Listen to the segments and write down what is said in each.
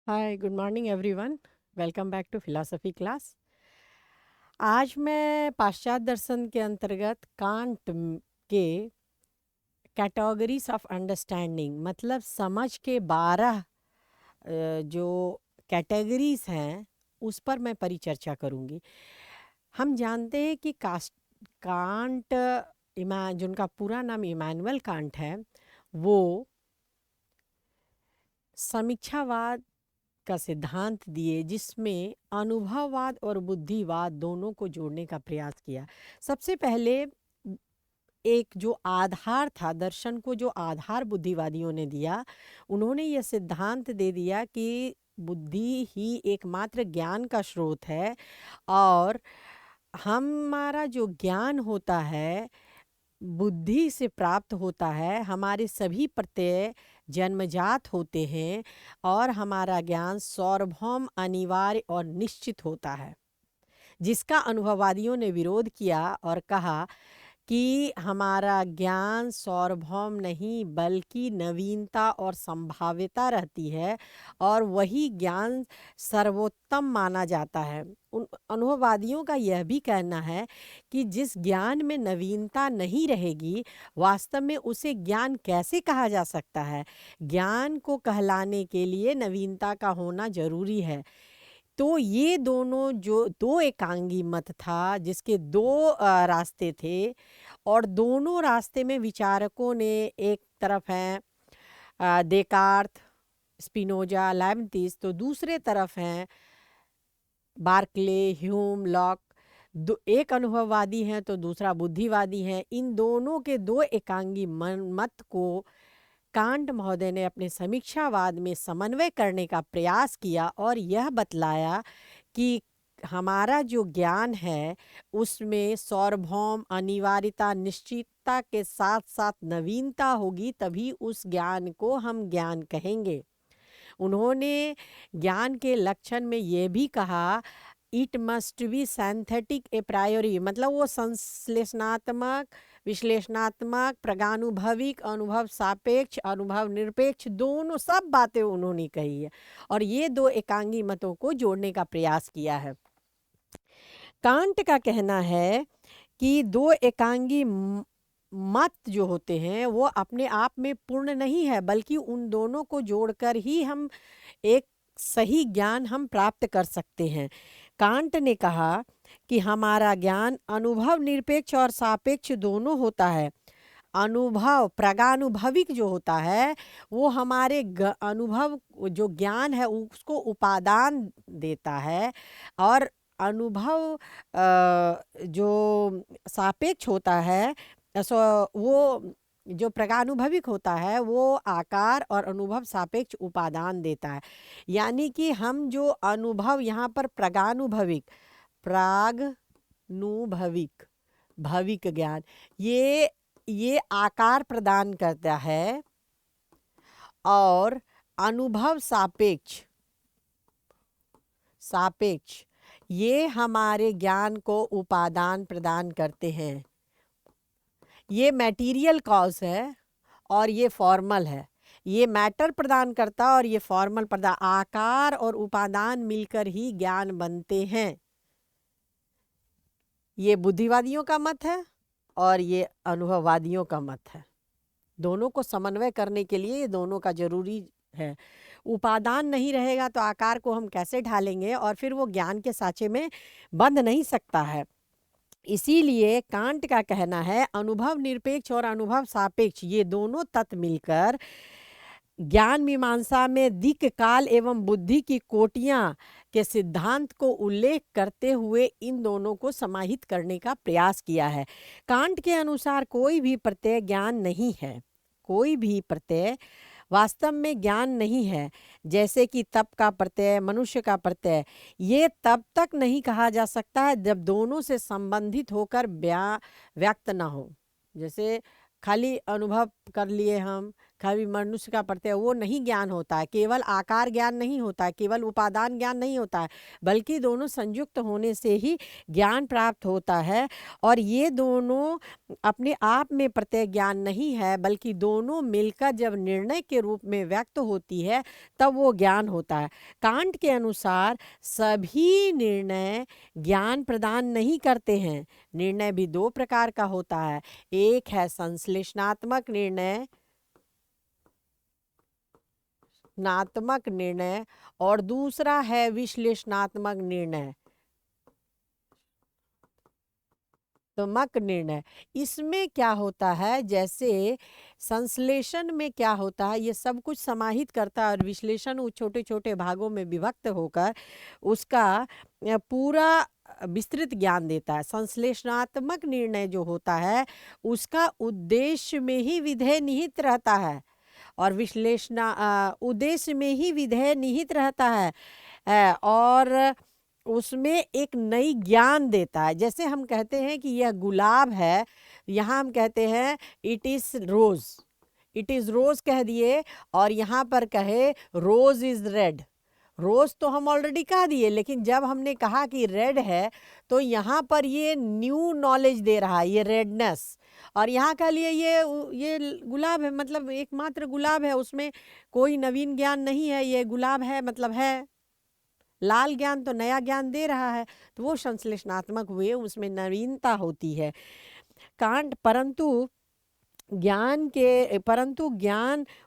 Hi, good morning everyone. Welcome back to philosophy class. आज मैं पाश्चात्य दर्शन के अंतर्गत के कैटेगरीज ऑफ अंडरस्टैंडिंग मतलब समझ के 12 जो कैटेगरीज हैं उस पर मैं परिचर्चा करूंगी। हम जानते हैं कि कांट जिनका पूरा नाम इमानुएल कांट है, वो समीक्षावाद का सिद्धांत दिए जिसमें अनुभववाद और बुद्धिवाद दोनों को जोड़ने का प्रयास किया। सबसे पहले एक जो आधार था, दर्शन को जो आधार बुद्धिवादियों ने दिया, उन्होंने यह सिद्धांत दे दिया कि बुद्धि ही एकमात्र ज्ञान का स्रोत है और हमारा जो ज्ञान होता है बुद्धि से प्राप्त होता है। हमारे सभी प्रत्यय जन्मजात होते हैं और हमारा ज्ञान सार्वभौम, अनिवार्य और निश्चित होता है, जिसका अनुभववादियों ने विरोध किया और कहा कि हमारा ज्ञान सार्वभौम नहीं बल्कि नवीनता और संभाव्यता रहती है और वही ज्ञान सर्वोत्तम माना जाता है। उन अनुभववादियों का यह भी कहना है कि जिस ज्ञान में नवीनता नहीं रहेगी, वास्तव में उसे ज्ञान कैसे कहा जा सकता है। ज्ञान को कहलाने के लिए नवीनता का होना जरूरी है। तो ये दोनों जो दो एकांगी मत था, जिसके दो रास्ते थे और दोनों रास्ते में विचारकों ने, एक तरफ हैं देकार्त, स्पिनोजा, लाइब्निज़, तो दूसरे तरफ हैं बार्कले, ह्यूम, लॉक। एक अनुभववादी हैं तो दूसरा बुद्धिवादी हैं। इन दोनों के दो एकांगी मत को कांट महोदय ने अपने समीक्षावाद में समन्वय करने का प्रयास किया और यह बतलाया कि हमारा जो ज्ञान है उसमें सार्वभौम, अनिवार्यता, निश्चितता के साथ साथ नवीनता होगी, तभी उस ज्ञान को हम ज्ञान कहेंगे। उन्होंने ज्ञान के लक्षण में ये भी कहा, इट मस्ट बी सिंथेटिक ए प्रायोरी, मतलब वो संश्लेषणात्मक, विश्लेषणात्मक, प्रगानुभविक, अनुभव सापेक्ष, अनुभव निरपेक्ष, दोनों सब बातें उन्होंने कही है और ये दो एकांगी मतों को जोड़ने का प्रयास किया है। कांट का कहना है कि दो एकांगी मत जो होते हैं वो अपने आप में पूर्ण नहीं है, बल्कि उन दोनों को जोड़कर ही हम एक सही ज्ञान हम प्राप्त कर सकते हैं। कांट ने कहा कि हमारा ज्ञान अनुभव निरपेक्ष और सापेक्ष दोनों होता है। अनुभव प्रगानुभविक जो होता है वो हमारे अनुभव जो ज्ञान है उसको उपादान देता है और अनुभव जो सापेक्ष होता है, सो वो जो प्रगानुभविक होता है वो आकार और अनुभव सापेक्ष उपादान देता है। यानी कि हम जो अनुभव, यहाँ पर प्रागनुभविक भविक ज्ञान, ये आकार प्रदान करता है और अनुभव सापेक्ष ये हमारे ज्ञान को उपादान प्रदान करते हैं। ये मटेरियल कॉज है और ये फॉर्मल है। ये मैटर प्रदान करता और ये फॉर्मल प्रदान, आकार और उपादान मिलकर ही ज्ञान बनते हैं। ये बुद्धिवादियों का मत है और ये अनुभववादियों का मत है। दोनों को समन्वय करने के लिए ये दोनों का जरूरी है। उपादान नहीं रहेगा तो आकार को हम कैसे ढालेंगे और फिर वो ज्ञान के साँचे में बंध नहीं सकता है। इसीलिए कांट का कहना है अनुभव निरपेक्ष और अनुभव सापेक्ष ये दोनों तत्व मिलकर ज्ञान मीमांसा में दिक्, काल एवं बुद्धि की कोटियां के सिद्धांत को उल्लेख करते हुए इन दोनों को समाहित करने का प्रयास किया है। कांट के अनुसार कोई भी प्रत्यय ज्ञान नहीं है, कोई भी प्रत्यय वास्तव में ज्ञान नहीं है। जैसे कि तप का प्रत्यय, मनुष्य का प्रत्यय, ये तब तक नहीं कहा जा सकता है जब दोनों से संबंधित होकर व्यक्त ना हो। जैसे खाली अनुभव कर लिए हम, कभी मनुष्य का प्रत्यय, वो नहीं ज्ञान होता है। केवल आकार ज्ञान नहीं होता है, केवल उपादान ज्ञान नहीं होता है, बल्कि दोनों संयुक्त होने से ही ज्ञान प्राप्त होता है। और ये दोनों अपने आप में प्रत्यय ज्ञान नहीं है, बल्कि दोनों मिलकर जब निर्णय के रूप में व्यक्त होती है तब वो ज्ञान होता है। कांट के अनुसार सभी निर्णय ज्ञान प्रदान नहीं करते हैं। निर्णय भी दो प्रकार का होता है, एक है संश्लेषणात्मक निर्णय और दूसरा है विश्लेषणात्मक निर्णय। इसमें क्या होता है, जैसे संश्लेषण में क्या होता है, ये सब कुछ समाहित करता है, और विश्लेषण वो छोटे छोटे भागों में विभक्त होकर उसका पूरा विस्तृत ज्ञान देता है। संश्लेषणात्मक निर्णय जो होता है उसका उद्देश्य में ही विधेय निहित रहता है, और उद्देश्य में ही विधेय निहित रहता है, और उसमें एक नई ज्ञान देता है। जैसे हम कहते हैं कि यह गुलाब है, यहाँ हम कहते हैं इट इज रोज कह दिए, और यहाँ पर कहे रोज इज रेड। रोज तो हम ऑलरेडी कह दिए, लेकिन जब हमने कहा कि रेड है तो यहाँ पर ये न्यू नॉलेज दे रहा है, ये रेडनेस। और यहाँ कह लिए ये गुलाब है, मतलब एकमात्र गुलाब है, उसमें कोई नवीन ज्ञान नहीं है, ये गुलाब है मतलब है। लाल ज्ञान तो नया ज्ञान दे रहा है, तो वो संश्लेषणात्मक हुए, उसमें नवीनता होती है। परंतु ज्ञान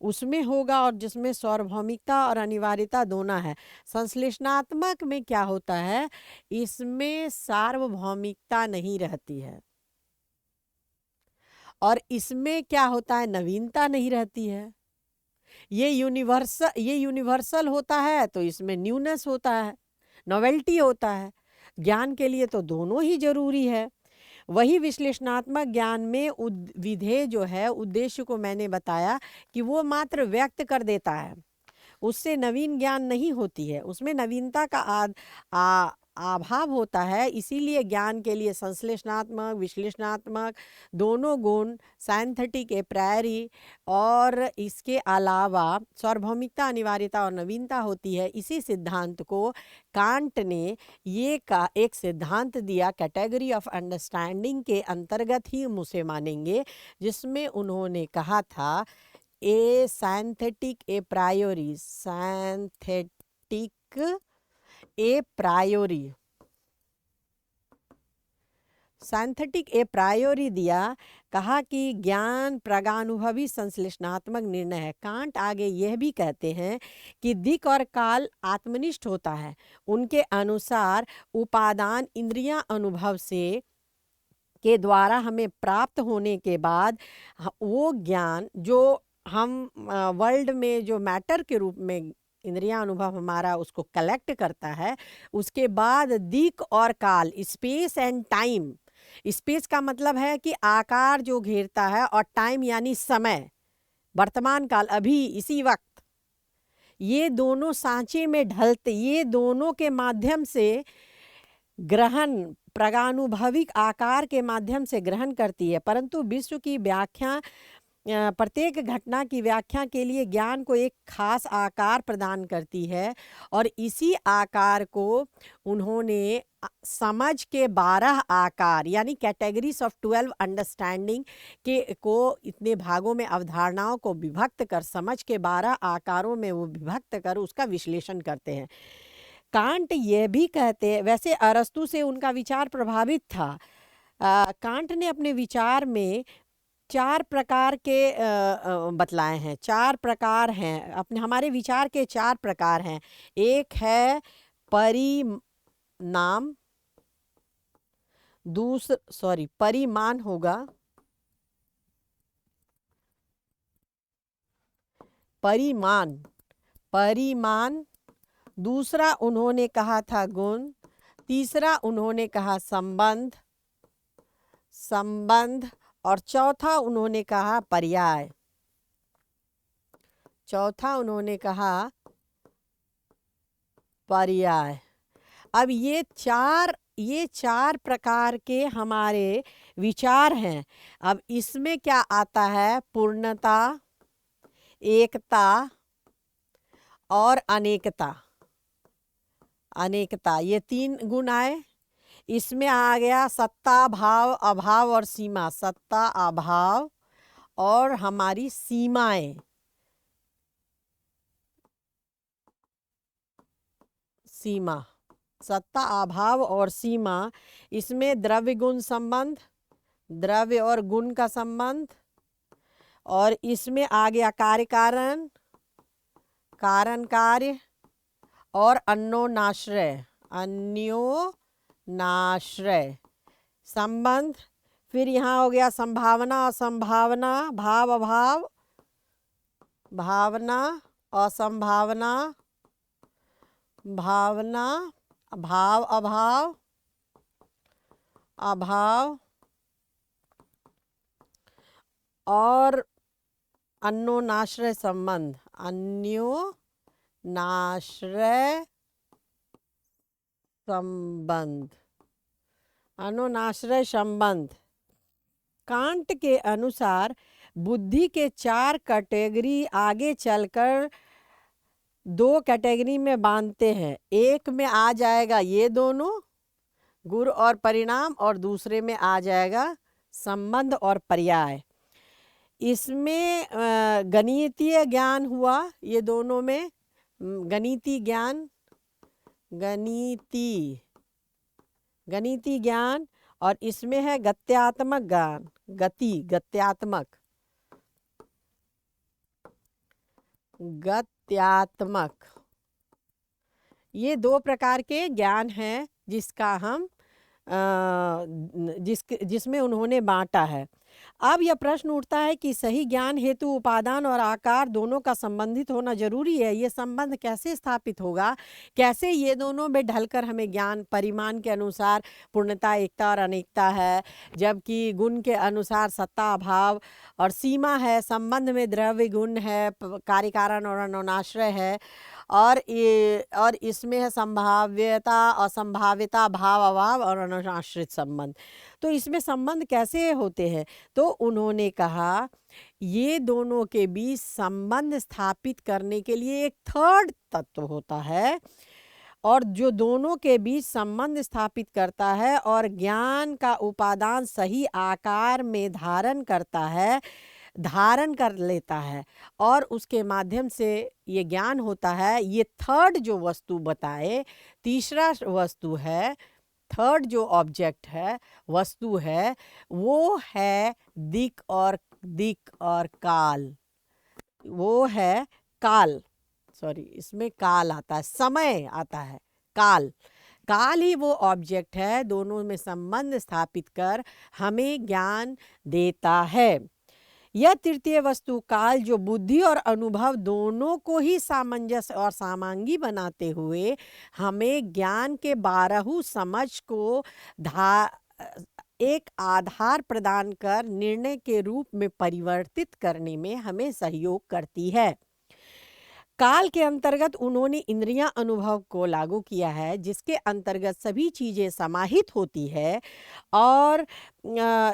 उसमें होगा और जिसमें सार्वभौमिकता और अनिवार्यता दोनों है। संश्लेषणात्मक में क्या होता है, इसमें सार्वभौमिकता नहीं रहती है, और इसमें क्या होता है, नवीनता नहीं रहती है। ये यूनिवर्सल होता है तो इसमें न्यूनेस होता है, नोवेल्टी होता है। ज्ञान के लिए तो दोनों ही जरूरी है। वही विश्लेषणात्मक ज्ञान में विधेय जो है, उद्देश्य को मैंने बताया कि वो मात्र व्यक्त कर देता है, उससे नवीन ज्ञान नहीं होती है, उसमें नवीनता का अभाव होता है। इसीलिए ज्ञान के लिए संश्लेषणात्मक विश्लेषणात्मक दोनों गुण, साइंथेटिक ए प्रायरी, और इसके अलावा सार्वभौमिकता, अनिवार्यता और नवीनता होती है। इसी सिद्धांत को कांट ने एक सिद्धांत दिया, कैटेगरी ऑफ अंडरस्टैंडिंग के अंतर्गत ही हम उसे मानेंगे, जिसमें उन्होंने कहा था साइंथेटिक ए प्रायोरी दिया। कहा कि ज्ञान प्रागानुभवी संश्लेषणात्मक निर्णय है। कांट आगे यह भी कहते हैं कि दिक् और काल आत्मनिष्ठ होता है। उनके अनुसार उपादान इंद्रियां अनुभव से के द्वारा हमें प्राप्त होने के बाद वो ज्ञान जो हम वर्ल्ड में जो मैटर के रूप में इंद्रियां अनुभव हमारा उसको कलेक्ट करता है, उसके बाद दिक् और काल, स्पेस एंड टाइम। स्पेस का मतलब है कि आकार जो घेरता है, और टाइम यानी समय, वर्तमान काल, अभी इसी वक्त, ये दोनों सांचे में ढलते, ये दोनों के माध्यम से ग्रहण, प्रागानुभविक आकार के माध्यम से ग्रहण करती है। परंतु विश्व की व्याख्या, प्रत्येक घटना की व्याख्या के लिए ज्ञान को एक खास आकार प्रदान करती है, और इसी आकार को उन्होंने समझ के 12 आकार यानी कैटेगरीज ऑफ 12 अंडरस्टैंडिंग को इतने भागों में, अवधारणाओं को विभक्त कर, समझ के 12 आकारों में वो विभक्त कर उसका विश्लेषण करते हैं। कांट ये भी कहते हैं, वैसे अरस्तु से उनका विचार प्रभावित था। कांट ने अपने विचार में 4 प्रकार के बतलाए हैं। 4 प्रकार हैं, अपने हमारे विचार के 4 प्रकार हैं। एक है परिणाम, परिमाण होगा, परिमाण। दूसरा उन्होंने कहा था गुण। तीसरा उन्होंने कहा संबंध, और चौथा उन्होंने कहा पर्याय। अब ये चार प्रकार के हमारे विचार हैं। अब इसमें क्या आता है, पूर्णता, एकता और अनेकता। अनेकता, ये 3 गुण आए। इसमें आ गया सत्ता, भाव, अभाव और सीमा। सत्ता, अभाव और हमारी सीमाएं। सीमा, सत्ता, अभाव और सीमा। इसमें द्रव्य गुण संबंध, द्रव्य और गुण का संबंध। और इसमें आ गया कार्य कारण, कारण कार्य और अन्योनाश्रय, अन्योनाश्रय संबंध। फिर यहाँ हो गया संभावना, असंभावना, भाव अभाव, भावना असंभावना, भावना, भाव अभाव, अभाव और अन्योनाश्रय संबंध, अन्योनाश्रय संबंध, अन्योनाश्रय संबंध। कांट के अनुसार बुद्धि के 4 कैटेगरी आगे चलकर 2 कैटेगरी में बांधते हैं। एक में आ जाएगा ये दोनों गुण और परिणाम, और दूसरे में आ जाएगा संबंध और पर्याय। इसमें गणितीय ज्ञान हुआ, ये दोनों में गणितीय ज्ञान, गणितीय ज्ञान, और इसमें है गत्यात्मक ज्ञान, गत्यात्मक, ये 2 प्रकार के ज्ञान हैं जिसका हम जिसमें उन्होंने बांटा है। अब यह प्रश्न उठता है कि सही ज्ञान हेतु उपादान और आकार दोनों का संबंधित होना जरूरी है। ये संबंध कैसे स्थापित होगा, कैसे ये दोनों में ढलकर हमें ज्ञान परिमाण के अनुसार पूर्णता, एकता और अनेकता है, जबकि गुण के अनुसार सत्ता, अभाव और सीमा है, संबंध में द्रव्य गुण है, कार्य कारण और अन्योनाश्रय है, और इसमें है संभाव्यता, असंभाव्यता, भाव अभाव और अन्योनाश्रित संबंध। तो इसमें संबंध कैसे होते हैं? तो उन्होंने कहा ये दोनों के बीच संबंध स्थापित करने के लिए एक थर्ड तत्व होता है, और जो दोनों के बीच संबंध स्थापित करता है और ज्ञान का उपादान सही आकार में धारण कर लेता है, और उसके माध्यम से ये ज्ञान होता है। ये थर्ड जो वस्तु बताए, तीसरा वस्तु है, थर्ड जो ऑब्जेक्ट है, वस्तु है, वो है दिक और काल। वो है काल, सॉरी, इसमें काल आता है, समय आता है, काल ही वो ऑब्जेक्ट है, दोनों में संबंध स्थापित कर हमें ज्ञान देता है। यह तृतीय वस्तु काल, जो बुद्धि और अनुभव दोनों को ही सामंजस्य और सामांगी बनाते हुए हमें ज्ञान के 12 समझ को एक आधार प्रदान कर निर्णय के रूप में परिवर्तित करने में हमें सहयोग करती है। काल के अंतर्गत उन्होंने इंद्रियां अनुभव को लागू किया है, जिसके अंतर्गत सभी चीजें समाहित होती है, और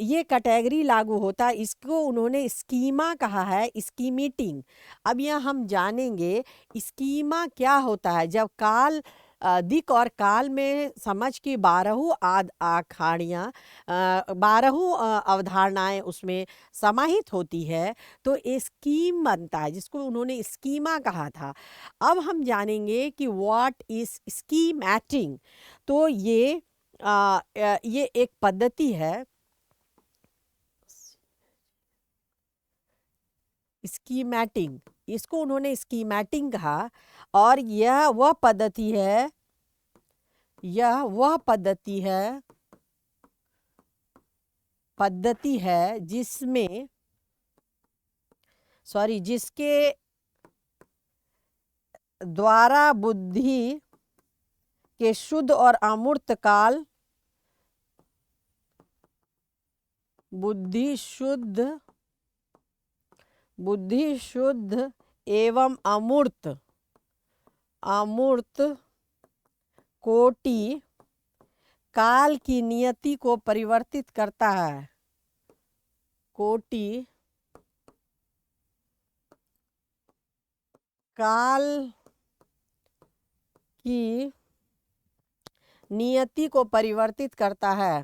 ये कैटेगरी लागू होता है। इसको उन्होंने स्कीमा कहा है, स्कीमेटिंग। अब यह हम जानेंगे स्कीमा क्या होता है। जब काल दिक और काल में समझ की 12 आखाड़ियाँ, 12 अवधारणाएं उसमें समाहित होती है, तो स्कीम बनता है, जिसको उन्होंने स्कीमा कहा था। अब हम जानेंगे कि व्हाट इज स्कीमैटिंग। तो ये एक पद्धति है, स्कीमैटिंग, इसको उन्होंने स्कीमैटिंग कहा। और यह वह पद्धति है जिसमें जिसके द्वारा बुद्धि के शुद्ध और अमूर्त काल, बुद्धि शुद्ध एवं अमूर्त कोटि काल की नियति को परिवर्तित करता है। काल की नियति को परिवर्तित करता है।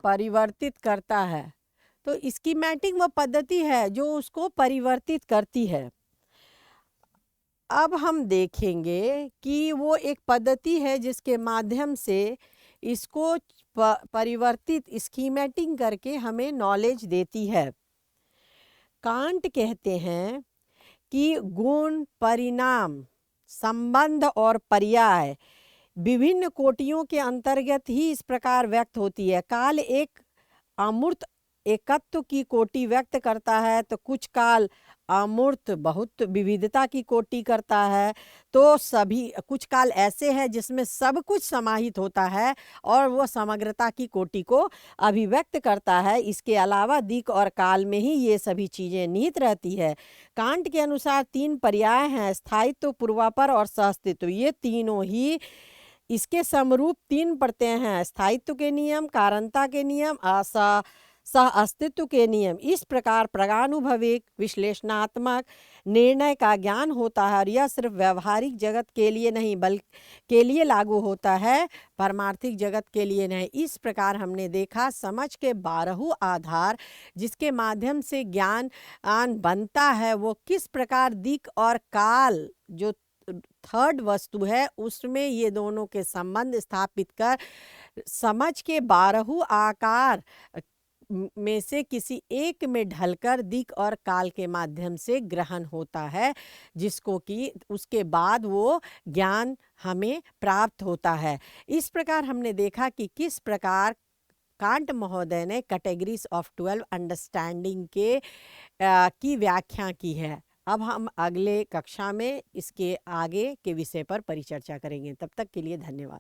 परिवर्तित करता है। तो स्कीमेटिक वो पद्धति है जो उसको परिवर्तित करती है। अब हम देखेंगे कि वो एक पद्धति है जिसके माध्यम से इसको परिवर्तित स्कीमेटिक करके हमें नॉलेज देती है। कांट कहते हैं कि गुण, परिणाम, संबंध और पर्याय विभिन्न कोटियों के अंतर्गत ही इस प्रकार व्यक्त होती है। काल एक अमूर्त एकत्व की कोटि व्यक्त करता है, तो कुछ काल अमूर्त बहुत विविधता की कोटि करता है। तो सभी कुछ काल ऐसे हैं जिसमें सब कुछ समाहित होता है और वो समग्रता की कोटि को अभिव्यक्त करता है। इसके अलावा दिक् और काल में ही ये सभी चीज़ें निहित रहती है। कांट के अनुसार 3 पर्याय हैं, स्थायित्व, पूर्वापर और सहअस्तित्व। ये तीनों ही इसके समरूप 3 परतें हैं, स्थायित्व के नियम, कारणता के नियम, सह अस्तित्व के नियम। इस प्रकार प्रगानुभविक विश्लेषणात्मक निर्णय का ज्ञान होता है और यह सिर्फ व्यवहारिक जगत के लिए नहीं बल्कि के लिए लागू होता है, पारमार्थिक जगत के लिए नहीं। इस प्रकार हमने देखा समझ के 12 आधार जिसके माध्यम से ज्ञान बनता है, वो किस प्रकार दिक् और काल जो थर्ड वस्तु है उसमें ये दोनों के संबंध स्थापित कर समझ के 12 आकार में से किसी एक में ढलकर दिक् और काल के माध्यम से ग्रहण होता है, जिसको कि उसके बाद वो ज्ञान हमें प्राप्त होता है। इस प्रकार हमने देखा कि किस प्रकार कांट महोदय ने कैटेगरीज ऑफ 12 अंडरस्टैंडिंग की व्याख्या की है। अब हम अगले कक्षा में इसके आगे के विषय पर परिचर्चा करेंगे। तब तक के लिए धन्यवाद।